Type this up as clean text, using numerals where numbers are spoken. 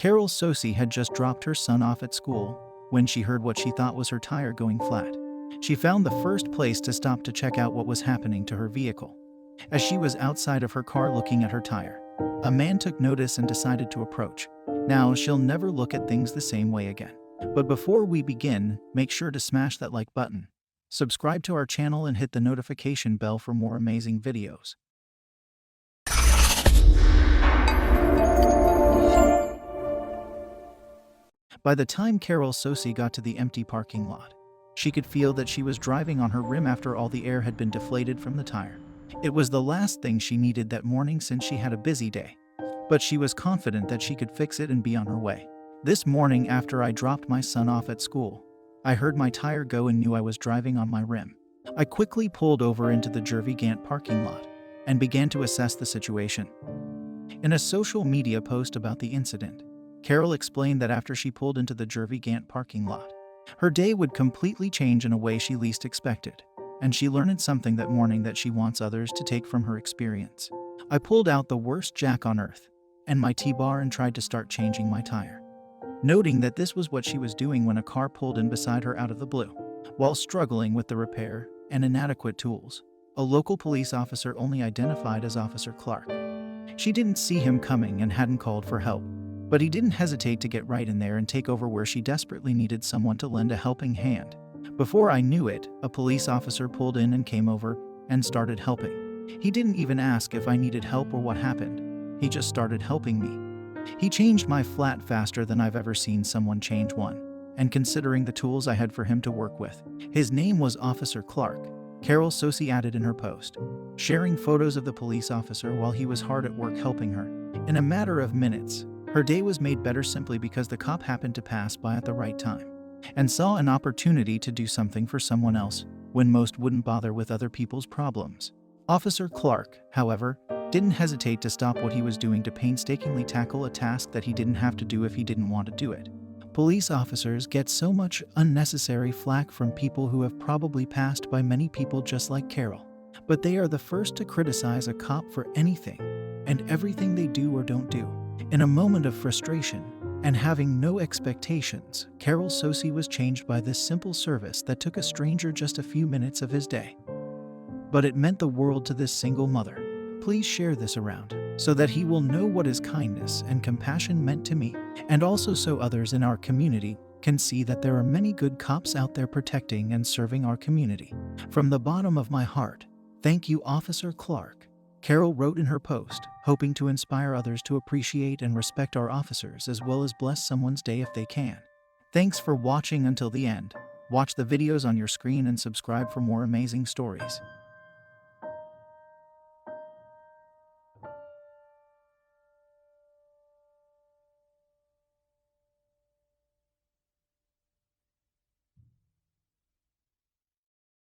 Carol Soci had just dropped her son off at school when she heard what she thought was her tire going flat. She found the first place to stop to check out what was happening to her vehicle. As she was outside of her car looking at her tire, a man took notice and decided to approach. Now, she'll never look at things the same way again. But before we begin, make sure to smash that like button, subscribe to our channel and hit the notification bell for more amazing videos. By the time Carol Soci got to the empty parking lot, she could feel that she was driving on her rim after all the air had been deflated from the tire. It was the last thing she needed that morning since she had a busy day. But she was confident that she could fix it and be on her way. This morning after I dropped my son off at school, I heard my tire go and knew I was driving on my rim. I quickly pulled over into the Vacant parking lot and began to assess the situation. In a social media post about the incident, Carol explained that after she pulled into the Vacant parking lot, her day would completely change in a way she least expected, and she learned something that morning that she wants others to take from her experience. I pulled out the worst jack on earth and my T-bar and tried to start changing my tire. Noting that this was what she was doing when a car pulled in beside her out of the blue. While struggling with the repair and inadequate tools, a local police officer only identified as Officer Clark. She didn't see him coming and hadn't called for help, but he didn't hesitate to get right in there and take over where she desperately needed someone to lend a helping hand. Before I knew it, a police officer pulled in and came over and started helping. He didn't even ask if I needed help or what happened. He just started helping me. He changed my flat faster than I've ever seen someone change one, and considering the tools I had for him to work with. His name was Officer Clark, Carol Soci added in her post, sharing photos of the police officer while he was hard at work helping her. In a matter of minutes, her day was made better simply because the cop happened to pass by at the right time and saw an opportunity to do something for someone else when most wouldn't bother with other people's problems. Officer Clark, however, didn't hesitate to stop what he was doing to painstakingly tackle a task that he didn't have to do if he didn't want to do it. Police officers get so much unnecessary flack from people who have probably passed by many people just like Carol, but they are the first to criticize a cop for anything and everything they do or don't do. In a moment of frustration and having no expectations, Carol Soci was changed by this simple service that took a stranger just a few minutes of his day. But it meant the world to this single mother. Please share this around so that he will know what his kindness and compassion meant to me, and also so others in our community can see that there are many good cops out there protecting and serving our community. From the bottom of my heart, thank you, Officer Clark, Carol wrote in her post, hoping to inspire others to appreciate and respect our officers as well as bless someone's day if they can. Thanks for watching until the end. Watch the videos on your screen and subscribe for more amazing stories.